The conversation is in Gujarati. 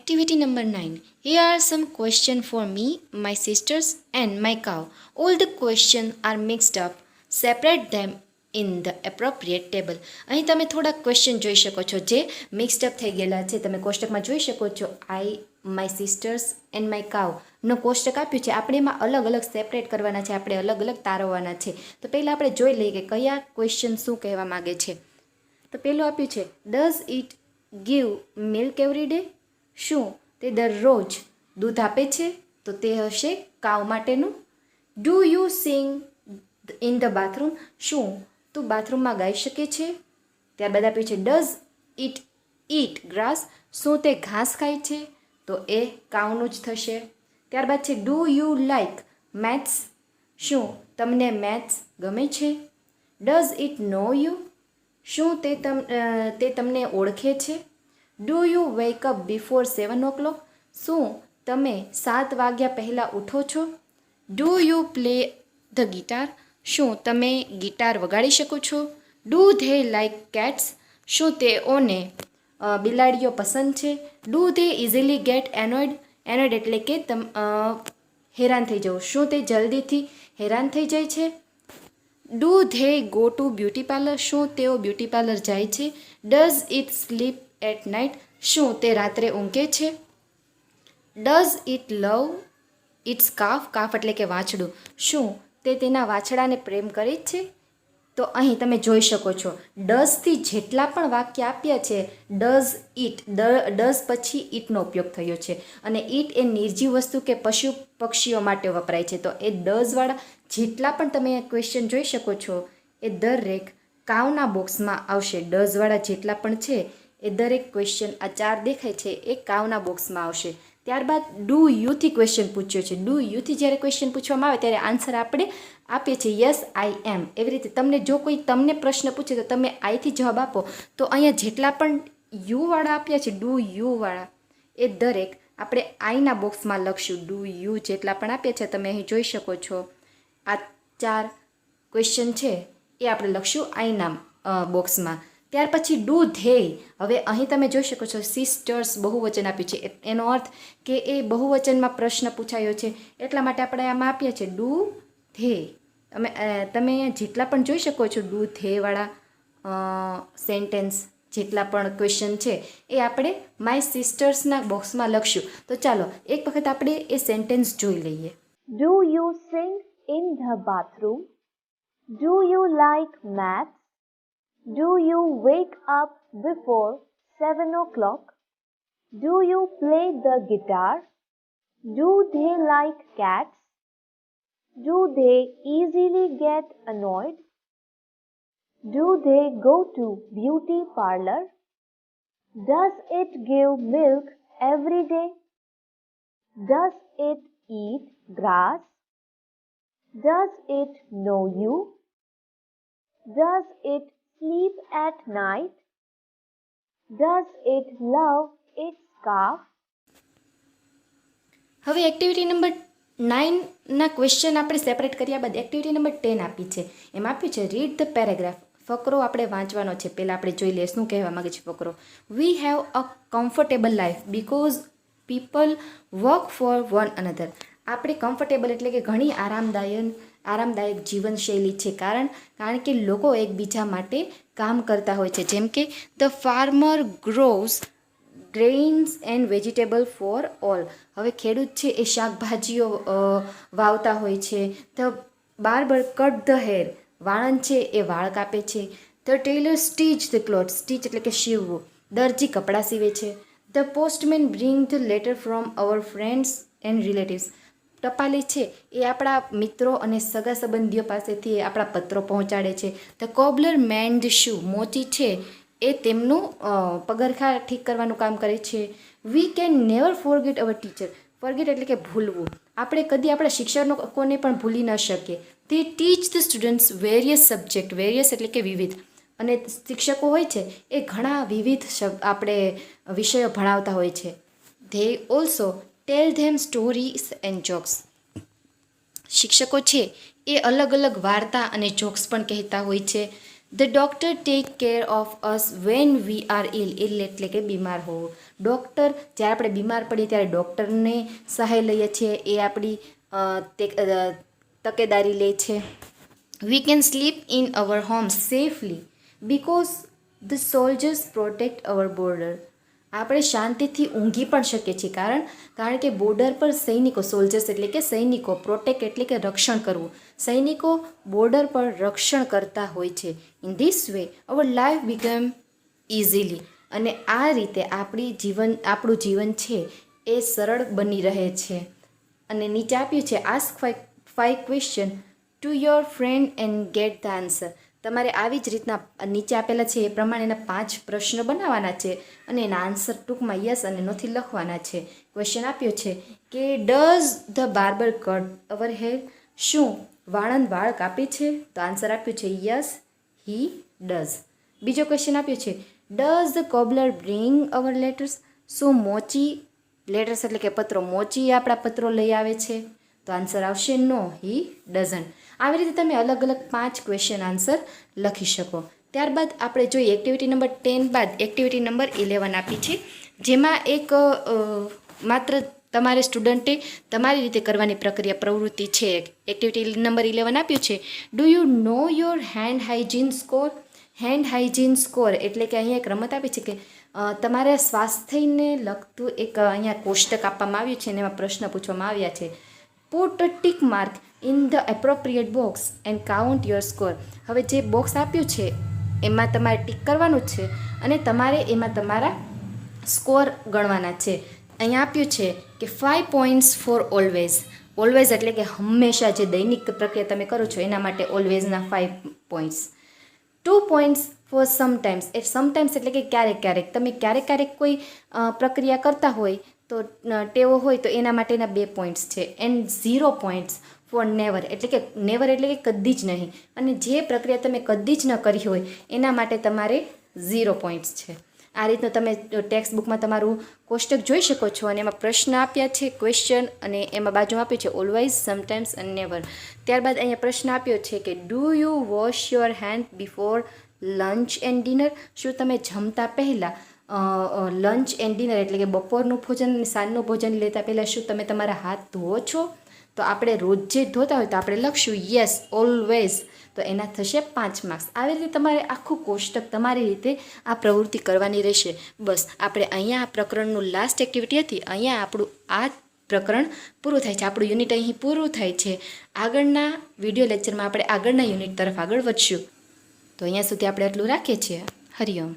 Activity number 9. Here are some questions for me, my sisters, and my cow. All the questions are mixed up. Separate them in the appropriate table. અહીં તમે થોડા ક્વેશ્ચન જોઈ શકો છો જે મિક્સ્ડ અપ થઈ ગયેલા છે. તમે કોષ્ટકમાં જોઈ શકો છો I my sister's and my કાવ નો કોષ્ટક આપ્યું છે. આપણે એમાં અલગ અલગ સેપરેટ કરવાના છે, આપણે અલગ અલગ તારવવાના છે. તો પહેલાં આપણે જોઈ લઈએ કે કયા ક્વેશ્ચન શું કહેવા માગે છે. તો પહેલું આપ્યું છે does it give milk every day? શું તે દરરોજ દૂધ આપે છે? તો તે હશે કાવ માટેનું. Do you sing in the bathroom? શું તું બાથરૂમમાં ગાઈ શકે છે? ત્યારબાદ આપ્યું છે ડઝ ઇટ ઇટ ગ્રાસ? શું તે ઘાસ ખાય છે? તો એ કાવનું જ થશે. ત્યારબાદ છે ડુ યુ લાઇક મેથ્સ? શું તમને મેથ્સ ગમે છે? Does it know you? શું તે તમને ઓળખે છે? Do you wake up before 7 o'clock? શું તમે 7 વાગ્યા પહેલાં ઉઠો છો? Do you play the guitar? શું તમે ગિટાર વગાડી શકો છો? Do they like cats? શું તેઓને બિલાડીઓ પસંદ છે? Do they easily get annoyed? Annoyed એટલે કે હેરાન થઈ જવું. શું તે જલ્દીથી હેરાન થઈ જાય છે? Do they go to beauty parlour? શું તેઓ બ્યુટી પાર્લર જાય છે? Does it sleep at night? શું તે રાત્રે ઊંઘે છે? Does it love its calf? Calf એટલે કે વાછડું. શું તે તેના વાછડાને પ્રેમ કરે છે? તો અહીં તમે જોઈ શકો છો ડઝથી જેટલા પણ વાક્ય આપ્યા છે ડઝ ઇટ, ડઝ પછી ઇટનો ઉપયોગ થયો છે અને ઇટ એ નિર્જીવ વસ્તુ કે પશુ પક્ષીઓ માટે વપરાય છે. તો એ ડઝવાળા જેટલા પણ તમે ક્વેશ્ચન જોઈ શકો છો એ દરેક કાવના બોક્સમાં આવશે. ડઝવાળા જેટલા પણ છે એ દરેક ક્વેશ્ચન આ 4 દેખાય છે એ કાવના બોક્સમાં આવશે. ત્યારબાદ ડુ યુથી ક્વેશ્ચન પૂછ્યો છે. ડુ યુથી જ્યારે ક્વેશ્ચન પૂછવામાં આવે ત્યારે આન્સર આપણે આપીએ છીએ યસ આઈ એમ. એવી રીતે તમને જો કોઈ તમને પ્રશ્ન પૂછે તો તમે આઈથી જવાબ આપો. તો અહીંયા જેટલા પણ યુવાળા આપ્યા છે ડુ યુવાળા એ દરેક આપણે આઈના બોક્સમાં લખશું. ડુ યુ જેટલા પણ આપ્યા છે તમે અહીં જોઈ શકો છો. આ 4 ક્વેશ્ચન છે એ આપણે લખશું આઈના બોક્સમાં. ત્યાર પછી ડુ ધેય. હવે અહીં તમે જોઈ શકો છો સિસ્ટર્સ બહુવચન આપ્યું છે. એનો અર્થ કે એ બહુવચનમાં પ્રશ્ન પૂછાયો છે એટલા માટે આપણે આમાં આપ્યા છે ડુ ધે. તમે અહીંયા જેટલા પણ જોઈ શકો છો ડુ ધેવાળા સેન્ટેન્સ જેટલા પણ ક્વેશ્ચન છે એ આપણે માય સિસ્ટર્સના બોક્સમાં લખશું. તો ચાલો એક વખત આપણે એ સેન્ટેન્સ જોઈ લઈએ. Do you sing in the bathroom? Do you like maths? Do you wake up before 7 o'clock? Do you play the guitar? Do they like cats? Do they easily get annoyed? Do they go to beauty parlor? Does it give milk every day? Does it eat grass? Does it know you? Does it sleep at night? Does it love its calf? હવે એક્ટિવિટી નંબર 9ના ક્વેશ્ચન આપણે સેપરેટ કર્યા બાદ એક્ટિવિટી નંબર 10 આપી છે. એમાં આપ્યું છે રીડ ધ પેરેગ્રાફ. ફકરો આપણે વાંચવાનો છે. પહેલાં આપણે જોઈ લઈએ શું કહેવા માગે છે ફકરો. We have a comfortable life because people work for one another. આપણે કમ્ફર્ટેબલ એટલે કે ઘણી આરામદાયક જીવનશૈલી છે. કારણ કે લોકો એકબીજા માટે કામ કરતા હોય છે. જેમ કે the farmer grows grains and vegetable for all. હવે ખેડૂત છે એ શાકભાજીઓ વાવતા હોય છે. The barber cut the hair. વાળંદ છે એ વાળ કાપે છે. The tailor stitch the cloth. Stitch એટલે કે સીવવું. દરજી કપડાં સીવે છે. The postman bring the letter from our friends and relatives. ટપાલી છે એ આપણા મિત્રો અને સગા સંબંધીઓ પાસેથી આપણા પત્રો પહોંચાડે છે. ધ કોબલર મેન્ડ શૂ. મોચી છે એ તેમનું પગરખાં ઠીક કરવાનું કામ કરે છે. We can never forget our teacher. Forget એટલે કે ભૂલવું. આપણે કદી આપણા શિક્ષકોને પણ ભૂલી ન શકીએ. તે teach the students various subject. Various એટલે કે વિવિધ. અને શિક્ષકો હોય છે એ ઘણા વિવિધ આપણે વિષયો ભણાવતા હોય છે. They also tell them stories and jokes. શિક્ષકો છે એ અલગ અલગ વાર્તા અને જોક્સ પણ કહેતા હોય છે. The doctor take care of us when we are ill. એટલે કે બીમાર હોવું. ડૉક્ટર જ્યારે આપણે બીમાર પડીએ ત્યારે ડૉક્ટરને સહાય લઈએ છીએ, એ આપણી તકેદારી લે છે. We can sleep in our homes safely because the soldiers protect our border. આપણે શાંતિથી ઊંઘી પણ શકીએ છીએ કારણ કે બોર્ડર પર સૈનિકો, સોલ્જર્સ એટલે કે સૈનિકો, પ્રોટેક્ટ એટલે કે રક્ષણ કરવું, સૈનિકો બોર્ડર પર રક્ષણ કરતા હોય છે. In this way our life become easily. અને આ રીતે આપણું જીવન છે એ સરળ બની રહે છે. અને નીચે આપ્યું છે ask 5 question to your friend and get the answer. તમારે આવી જ રીતના નીચે આપેલા છે એ પ્રમાણેના 5 પ્રશ્નો બનાવવાના છે અને એના આન્સર ટૂંકમાં યસ અને નોથી લખવાના છે. ક્વેશ્ચન આપ્યો છે કે does the barber cut our hair. શું વાળંદ વાળ કાપે છે? તો આન્સર આપ્યું છે યસ હી ડઝ. બીજો ક્વેશ્ચન આપ્યો છે does the cobbler bring our letters. શું મોચી, લેટર્સ એટલે કે પત્રો, મોચી આપણા પત્રો લઈ આવે છે? તો આન્સર આવશે નો હી ડઝન્ટ. આવી રીતે તમે અલગ અલગ 5 ક્વેશ્ચન આન્સર લખી શકો. ત્યારબાદ આપણે જોઈએ એક્ટિવિટી નંબર 10 બાદ એક્ટિવિટી નંબર 11 આપી છે, જેમાં એક માત્ર તમારે સ્ટુડન્ટે તમારી રીતે કરવાની પ્રવૃત્તિ છે. એક્ટિવિટી નંબર 11 આપ્યું છે do you know your hand hygiene score. Hand hygiene score એટલે કે અહીંયા એક રમત આપી છે કે તમારા સ્વાસ્થ્યને લગતું એક અહીંયા કોષ્ટક આપવામાં આવ્યું છે અને એમાં પ્રશ્ન પૂછવામાં આવ્યા છે. Put a tick mark in the appropriate box and count your score. હવે જે બોક્સ આપ્યું છે એમાં તમારે ટિક કરવાનું છે અને તમારે એમાં તમારા સ્કોર ગણવાના છે. અહીંયા આપ્યું છે કે 5 પોઈન્ટ્સ ફોર ઓલવેઝ. ઓલવેઝ એટલે કે હંમેશા જે દૈનિક પ્રક્રિયા તમે કરો છો એના માટે ઓલવેઝના 5 points. 2 points for sometimes. A sometimes એટલે કે ક્યારેક ક્યારેક તમે ક્યારેક કોઈ પ્રક્રિયા કરતા હોય તો ટેવો હોય તો એના માટેના 2 પોઈન્ટ્સ છે. એન્ડ 0 પોઈન્ટ્સ ફોર નેવર એટલે કે નેવર એટલે કે કદી જ નહીં, અને જે પ્રક્રિયા તમે કદી જ ન કરી હોય એના માટે તમારે 0 પોઈન્ટ્સ છે. આ રીતનું તમે ટેક્સ્ટ બુકમાં તમારું કોષ્ટક જોઈ શકો છો અને એમાં પ્રશ્ન આપ્યા છે, ક્વેશ્ચન, અને એમાં બાજુમાં આપ્યું છે ઓલવેઝ, સમટાઈમ્સ અને નેવર. ત્યારબાદ અહીંયા પ્રશ્ન આપ્યો છે કે do you wash your hand before lunch and dinner. શું તમે જમતા પહેલાં લંચ એન્ડ ડિનર એટલે કે બપોરનું ભોજન અને સાંજનું ભોજન લેતા પહેલાં શું તમે તમારા હાથ ધુઓ છો? તો આપણે રોજ જે ધોતા હોય તો આપણે લખશું યસ ઓલવેઝ, તો એના થશે 5 માર્ક્સ. આવી રીતે તમારે આખું કોષ્ટક તમારી રીતે આ પ્રવૃત્તિ કરવાની રહેશે. બસ આપણે અહીંયા આ પ્રકરણનું લાસ્ટ એક્ટિવિટી હતી, અહીંયા આપણું આ પ્રકરણ પૂરું થાય છે, આપણું યુનિટ અહીં પૂરું થાય છે. આગળના વિડીયો લેક્ચરમાં આપણે આગળના યુનિટ તરફ આગળ વધશું. તો અહીંયા સુધી આપણે આટલું રાખીએ છીએ. હરિઓમ.